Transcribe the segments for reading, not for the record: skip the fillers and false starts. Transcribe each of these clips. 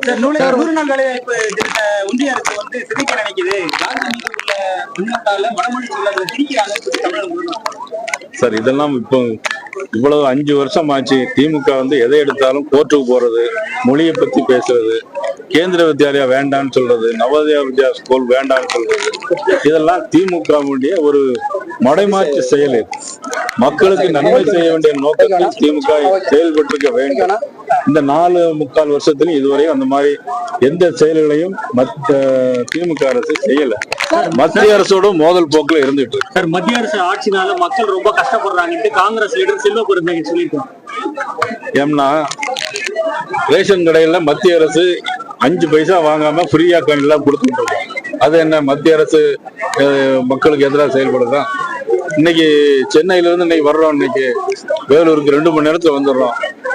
100 நாள் வேலை வாய்ப்பு ஒன்றிய அரசு வந்து சிதைக்க நினைக்குது. வடமொழி சொல்லாத திணிக்கிறாங்க தமிழகம். சார் இதெல்லாம் இப்போ இவ்வளவு 5 வருஷம் ஆச்சு. திமுக வந்து எதை எடுத்தாலும் கோர்ட்டுக்கு போறது, மொழியை பத்தி பேசுறது, கேந்திர வித்யாலயா வேண்டான்னு சொல்றது, நவோதயா வித்யா ஸ்கூல் வேண்டான்னு சொல்றது, இதெல்லாம் திமுக ஒரு மடைமாற்று செயல். மக்களுக்கு நன்மை செய்ய வேண்டிய நோக்கத்தில் திமுக செயல்பட்டிருக்க வேண்டும். இந்த 4.25 வருஷத்திலும் இதுவரை அந்த மாதிரி எந்த செயல்களையும் திமுக அரசு செய்யல. மத்திய அரசோட மோதல் போக்குல இருந்துட்டு இருக்கு. மத்திய அரசு ஆட்சினால மக்கள் ரொம்ப கஷ்டப்படுறாங்க. காங்கிரஸ் லீடர் செல்வ பெருந்தகை சொல்லியிருக்கோம். ஏன்னா ரேஷன் கடையில மத்திய அரசு 5 பைசா வாங்காம ஃப்ரீயா எல்லாம் கொடுத்துட்டு இருக்கோம். அது என்ன மத்திய அரசு மக்களுக்கு எதிராக செயல்படுதா? இன்னைக்கு சென்னையில இருந்து இன்னைக்கு வர்றோம். இன்னைக்கு வேலூருக்கு 2 மணி நேரத்துல வந்துடுறோம்.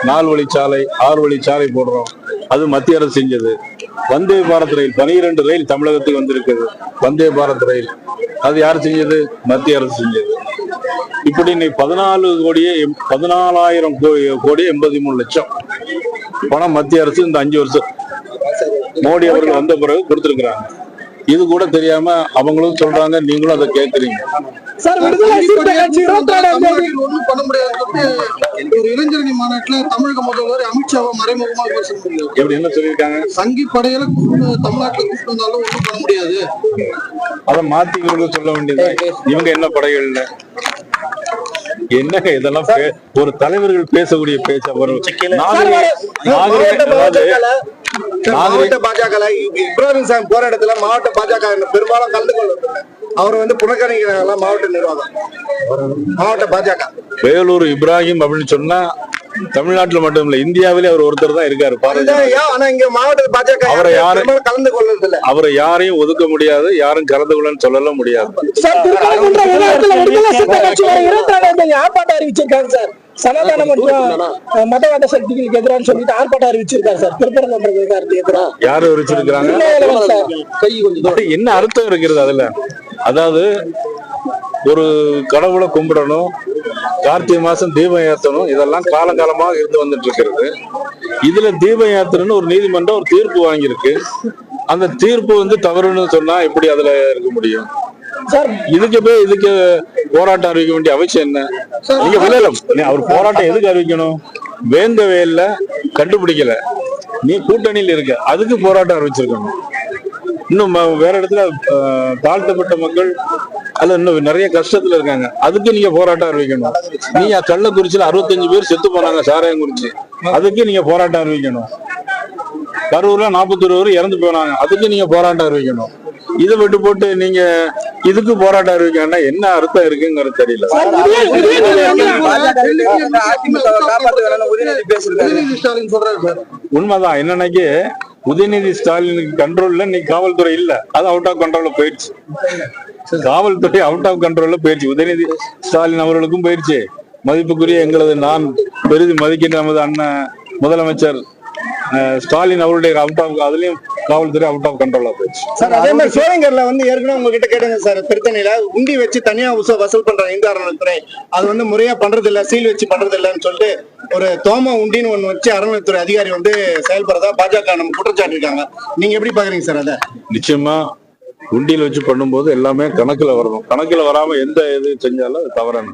4 வழிச்சாலை 6 வழிச்சாலை போடுறோம். அது மத்திய அரசு செஞ்சது. வந்தே பாரத் ரயில் 12 ரயில் தமிழகத்துக்கு வந்திருக்குது. வந்தே பாரத் ரயில் அது யார் செஞ்சது? மத்திய அரசு செஞ்சது. இப்படி இன்னைக்கு 14,000 கோடி 83 லட்சம் பணம் மத்திய அரசு இந்த 5 வருஷம் மோடி அவர்கள் வந்த பிறகு கொடுத்திருக்கிறாங்க. இது கூட தெரியாம அவங்களும் சொல்றாங்க, நீங்களும் அதை கேட்கறீங்க. இளைஞரணி மாநாட்டுல தமிழக முதல்வர் அமித்ஷாவை மறைமுகமாக பேச முடியும். எப்படி என்ன சொல்லியிருக்காங்க? சங்கி படையில தமிழ்நாட்டுல கூப்பிட்டு வந்தாலும் ஒன்றும் பண்ண முடியாது. அதை மாத்தி சொல்ல வேண்டியது. இவங்க என்ன படைகள்ல என்னங்க இதெல்லாம் ஒரு தலைவர்கள் பேசக்கூடிய பேச்ச வரும். மாவட்ட பாஜக இப்ராஹிம் சாமி போராட்டத்துல மாவட்ட பாஜக பெரும்பாலும் கலந்து கொள்ள அவர் வந்து புறக்கணிக்கிறாங்களா மாவட்ட நிர்வாகம், மாவட்ட பாஜக. வேலூர் இப்ராஹிம் அப்படின்னு சொன்னா தமிழ்நாட்டுல மட்டும் இல்ல, இந்தியாவிலே அவர் ஒருத்தர் தான் இருக்காரு. ஆனா இங்க மாவட்ட பாஜக அவரை யாரும் கலந்து கொள்றது இல்ல. அவரை யாரையும் ஒதுக்க முடியாது, யாரும் கலந்து கொள்ளன்னு சொல்லல முடியாது. ஆர்ப்பாட்டம் அறிவிச்சிருக்காங்க சார். சனாதன மற்றும் மதவாத சக்திகளுக்கு எதிராக சொல்லிட்டு ஆர்ப்பாட்டம் அறிவிச்சிருக்காரு சார். திருப்பரங்குன்றத்துக்கு யாரு அறிவிச்சிருக்காங்க? என்ன அர்த்தம் இருக்கிறது அதுல? அதாவது ஒரு கடவுளை கும்பிடணும், கார்த்திகை மாசம் தீபம் ஏற்றணும், இதெல்லாம் காலங்காலமாக இருந்து வந்துட்டு இருக்கிறது. இதுல தீபம் ஏற்றணும்னு ஒரு நீதிமன்றம் ஒரு தீர்ப்பு வாங்கியிருக்கு. அந்த தீர்ப்பு வந்து தவறுன்னு சொன்னா எப்படி அதுல இருக்க முடியும்? இதுக்கு போராட்டம் அறிவிக்க வேண்டிய அவசியம் என்ன? நீங்க விளையாட அவர் போராட்டம் எதுக்கு அறிவிக்கணும்? வேந்தவே இல்ல, கண்டுபிடிக்கல, நீ கூட்டணியில் இருக்க, அதுக்கு போராட்டம் அறிவிச்சிருக்கணும். இன்னும் வேற இடத்துல தாழ்த்தப்பட்ட மக்கள் அல்ல இன்னும் நிறைய கஷ்டத்துல இருக்காங்க, அதுக்கு நீங்க போராட்டம் அறிவிக்கணும். நீங்க கள்ளக்குறிச்சியில 65 பேர் செத்து போனாங்க சாராயம் குறிச்சு, அதுக்கு நீங்க போராட்டம் அறிவிக்கணும். கரூர்ல 41 பேர் இறந்து போனாங்க, அதுக்கு நீங்க போராட்டம் அறிவிக்கணும். இதை விட்டு போட்டு நீங்க இதுக்கு போராட்டம் அறிவிக்கணும்னா என்ன அர்த்தம் இருக்குங்கிறது தெரியல. உண்மைதான். என்னன்னைக்கு உதயநிதி ஸ்டாலினுக்கு கண்ட்ரோல்ல இன்னைக்கு காவல்துறை இல்ல, அது அவுட் ஆஃப் கண்ட்ரோல்ல போயிடுச்சு. காவல்துறை அவுட் ஆஃப் கண்ட்ரோல்ல போயிடுச்சு. உதயநிதி ஸ்டாலின் அவர்களுக்கும் போயிடுச்சு. மதிப்புக்குரிய எங்களது நான் பெரிது மதிக்கின்ற நமது அண்ணன் முதலமைச்சர் ஸ்டாலின் அவருடைய அதுலயும் காவல்துறை அவுட் ஆஃப் கண்ட்ரோலா போயிடுச்சு. சார் அதே மாதிரி சிவகங்கையில வந்து ஏற்கனவே உங்ககிட்ட கேட்டுங்க சார், திருத்தணியில உண்டி வச்சு தனியா வசூல் பண்றாங்க இந்து அறநிலைத்துறை. அது வந்து முறையா பண்றது இல்ல, சீல் வச்சு பண்றது இல்லன்னு சொல்லிட்டு ஒரு தோம உண்டின்னு ஒண்ணு வச்சு அறநிலைத்துறை அதிகாரி வந்து செயல்படுறதா பாஜக நம்ம குற்றச்சாட்டு இருக்காங்க. நீங்க எப்படி பாக்குறீங்க சார் அதை? நிச்சயமா உண்டியில் வச்சு பண்ணும்போது எல்லாமே கணக்குல வரணும். கணக்குல வராம எந்த இது செஞ்சாலும் அது தவறான.